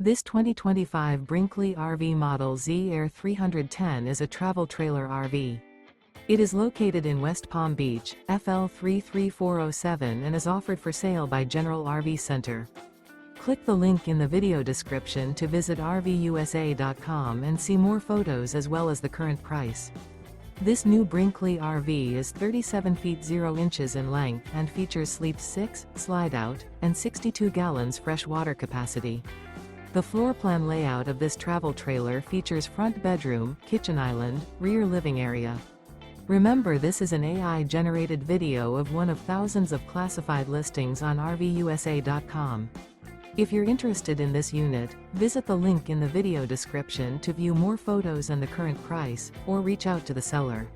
This 2025 Brinkley RV Model Z Air 310 is a travel trailer RV. It is located in West Palm Beach, FL 33407 and is offered for sale by General RV Center. Click the link in the video description to visit RVUSA.com and see more photos as well as the current price. This new Brinkley RV is 37 feet 0 inches in length and features sleep 6, slide-out, and 62 gallons fresh water capacity. The floor plan layout of this travel trailer features front bedroom, kitchen island, rear living area. Remember, this is an AI-generated video of one of thousands of classified listings on RVUSA.com. If you're interested in this unit, visit the link in the video description to view more photos and the current price, or reach out to the seller.